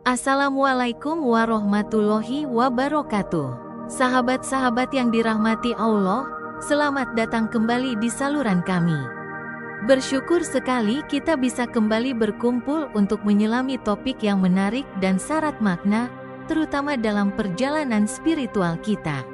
Assalamualaikum warahmatullahi wabarakatuh. Sahabat-sahabat yang dirahmati Allah, selamat datang kembali di saluran kami. Bersyukur sekali kita bisa kembali berkumpul untuk menyelami topik yang menarik dan syarat makna, terutama dalam perjalanan spiritual kita.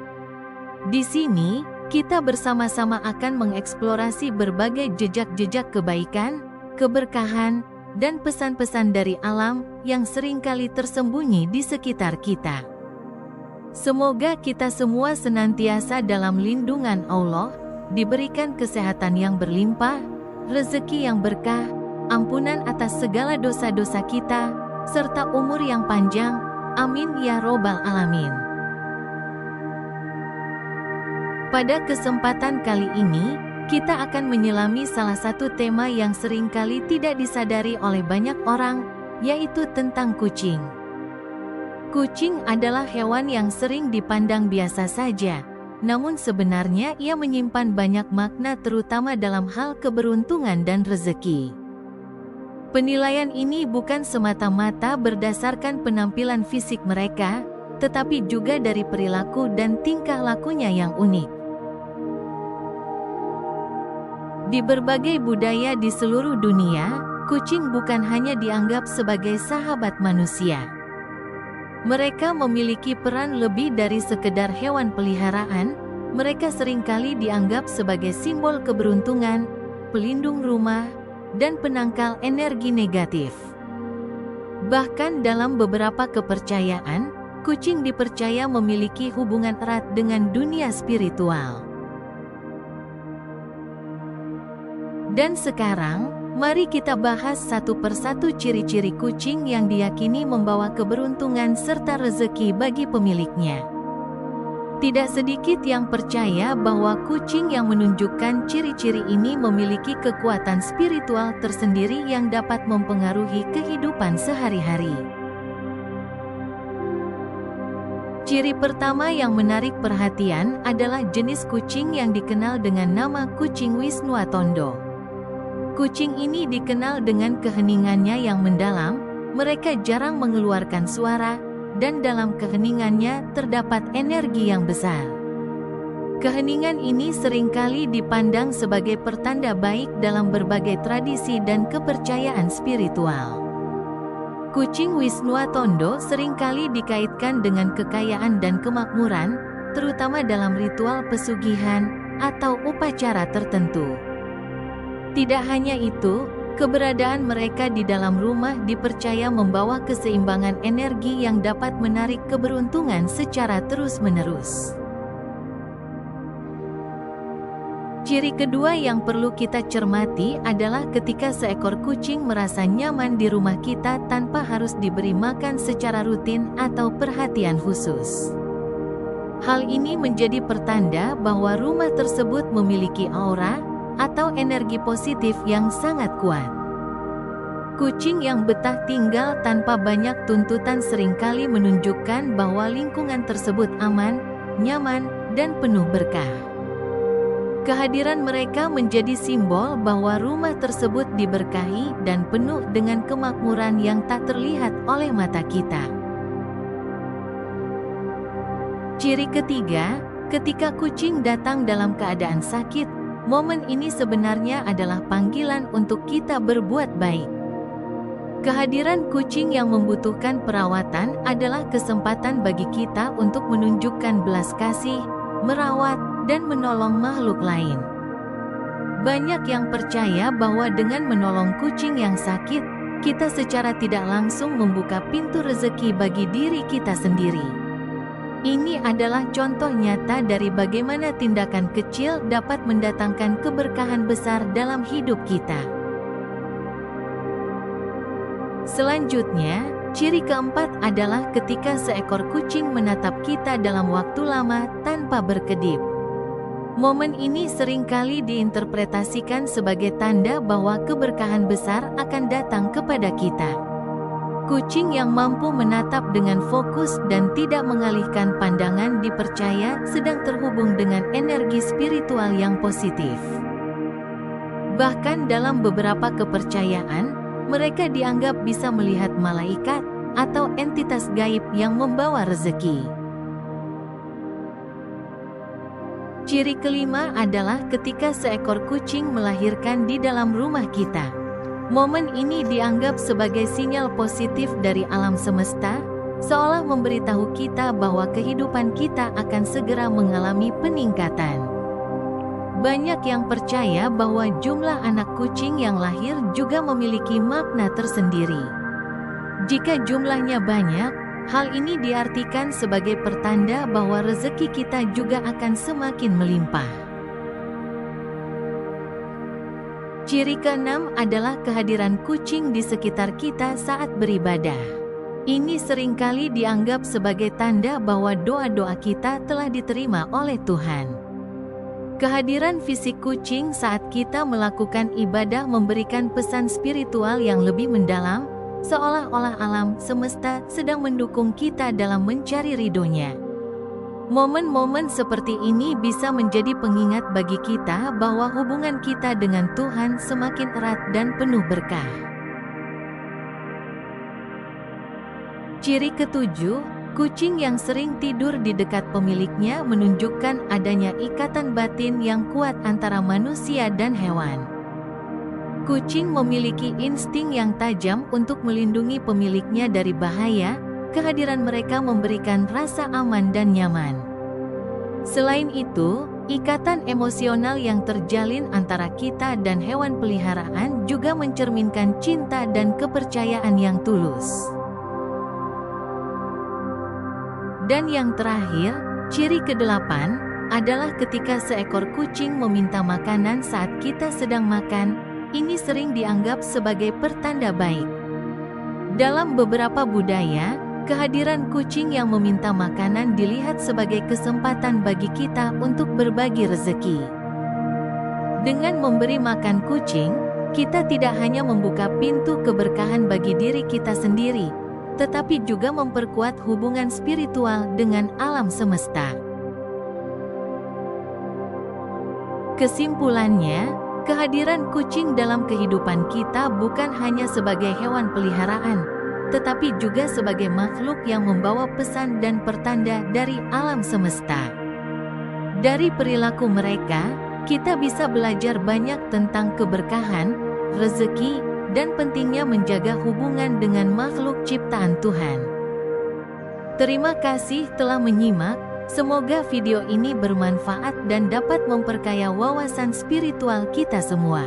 Di sini, kita bersama-sama akan mengeksplorasi berbagai jejak-jejak kebaikan, keberkahan, dan pesan-pesan dari alam yang seringkali tersembunyi di sekitar kita. Semoga kita semua senantiasa dalam lindungan Allah, diberikan kesehatan yang berlimpah, rezeki yang berkah, ampunan atas segala dosa-dosa kita, serta umur yang panjang. Amin ya robbal alamin. Pada kesempatan kali ini, kita akan menyelami salah satu tema yang seringkali tidak disadari oleh banyak orang, yaitu tentang kucing. Kucing adalah hewan yang sering dipandang biasa saja, namun sebenarnya ia menyimpan banyak makna terutama dalam hal keberuntungan dan rezeki. Penilaian ini bukan semata-mata berdasarkan penampilan fisik mereka, tetapi juga dari perilaku dan tingkah lakunya yang unik. Di berbagai budaya di seluruh dunia, kucing bukan hanya dianggap sebagai sahabat manusia. Mereka memiliki peran lebih dari sekedar hewan peliharaan. Mereka seringkali dianggap sebagai simbol keberuntungan, pelindung rumah, dan penangkal energi negatif. Bahkan dalam beberapa kepercayaan, kucing dipercaya memiliki hubungan erat dengan dunia spiritual. Dan sekarang, mari kita bahas satu persatu ciri-ciri kucing yang diyakini membawa keberuntungan serta rezeki bagi pemiliknya. Tidak sedikit yang percaya bahwa kucing yang menunjukkan ciri-ciri ini memiliki kekuatan spiritual tersendiri yang dapat mempengaruhi kehidupan sehari-hari. Ciri pertama yang menarik perhatian adalah jenis kucing yang dikenal dengan nama kucing Wisnuatondo. Kucing ini dikenal dengan keheningannya yang mendalam, mereka jarang mengeluarkan suara, dan dalam keheningannya terdapat energi yang besar. Keheningan ini seringkali dipandang sebagai pertanda baik dalam berbagai tradisi dan kepercayaan spiritual. Kucing Wisnuatondo seringkali dikaitkan dengan kekayaan dan kemakmuran, terutama dalam ritual pesugihan atau upacara tertentu. Tidak hanya itu, keberadaan mereka di dalam rumah dipercaya membawa keseimbangan energi yang dapat menarik keberuntungan secara terus-menerus. Ciri kedua yang perlu kita cermati adalah ketika seekor kucing merasa nyaman di rumah kita tanpa harus diberi makan secara rutin atau perhatian khusus. Hal ini menjadi pertanda bahwa rumah tersebut memiliki aura atau energi positif yang sangat kuat. Kucing yang betah tinggal tanpa banyak tuntutan seringkali menunjukkan bahwa lingkungan tersebut aman, nyaman, dan penuh berkah. Kehadiran mereka menjadi simbol bahwa rumah tersebut diberkahi dan penuh dengan kemakmuran yang tak terlihat oleh mata kita. Ciri ketiga, ketika kucing datang dalam keadaan sakit, momen ini sebenarnya adalah panggilan untuk kita berbuat baik. Kehadiran kucing yang membutuhkan perawatan adalah kesempatan bagi kita untuk menunjukkan belas kasih, merawat, dan menolong makhluk lain. Banyak yang percaya bahwa dengan menolong kucing yang sakit, kita secara tidak langsung membuka pintu rezeki bagi diri kita sendiri. Ini adalah contoh nyata dari bagaimana tindakan kecil dapat mendatangkan keberkahan besar dalam hidup kita. Selanjutnya, ciri keempat adalah ketika seekor kucing menatap kita dalam waktu lama tanpa berkedip. Momen ini seringkali diinterpretasikan sebagai tanda bahwa keberkahan besar akan datang kepada kita. Kucing yang mampu menatap dengan fokus dan tidak mengalihkan pandangan dipercaya sedang terhubung dengan energi spiritual yang positif. Bahkan dalam beberapa kepercayaan, mereka dianggap bisa melihat malaikat, atau entitas gaib yang membawa rezeki. Ciri kelima adalah ketika seekor kucing melahirkan di dalam rumah kita. Momen ini dianggap sebagai sinyal positif dari alam semesta, seolah memberitahu kita bahwa kehidupan kita akan segera mengalami peningkatan. Banyak yang percaya bahwa jumlah anak kucing yang lahir juga memiliki makna tersendiri. Jika jumlahnya banyak, hal ini diartikan sebagai pertanda bahwa rezeki kita juga akan semakin melimpah. Ciri keenam adalah kehadiran kucing di sekitar kita saat beribadah. Ini seringkali dianggap sebagai tanda bahwa doa-doa kita telah diterima oleh Tuhan. Kehadiran fisik kucing saat kita melakukan ibadah memberikan pesan spiritual yang lebih mendalam, seolah-olah alam semesta sedang mendukung kita dalam mencari ridho-Nya. Momen-momen seperti ini bisa menjadi pengingat bagi kita bahwa hubungan kita dengan Tuhan semakin erat dan penuh berkah. Ciri ketujuh, kucing yang sering tidur di dekat pemiliknya menunjukkan adanya ikatan batin yang kuat antara manusia dan hewan. Kucing memiliki insting yang tajam untuk melindungi pemiliknya dari bahaya. Kehadiran mereka memberikan rasa aman dan nyaman. Selain itu, ikatan emosional yang terjalin antara kita dan hewan peliharaan juga mencerminkan cinta dan kepercayaan yang tulus. Dan yang terakhir, ciri kedelapan, adalah ketika seekor kucing meminta makanan saat kita sedang makan. Ini sering dianggap sebagai pertanda baik. Dalam beberapa budaya, kehadiran kucing yang meminta makanan dilihat sebagai kesempatan bagi kita untuk berbagi rezeki. Dengan memberi makan kucing, kita tidak hanya membuka pintu keberkahan bagi diri kita sendiri, tetapi juga memperkuat hubungan spiritual dengan alam semesta. Kesimpulannya, kehadiran kucing dalam kehidupan kita bukan hanya sebagai hewan peliharaan, tetapi juga sebagai makhluk yang membawa pesan dan pertanda dari alam semesta. Dari perilaku mereka, kita bisa belajar banyak tentang keberkahan, rezeki, dan pentingnya menjaga hubungan dengan makhluk ciptaan Tuhan. Terima kasih telah menyimak, semoga video ini bermanfaat dan dapat memperkaya wawasan spiritual kita semua.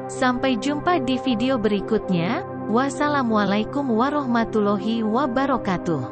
Sampai jumpa di video berikutnya. Wassalamualaikum warahmatullahi wabarakatuh.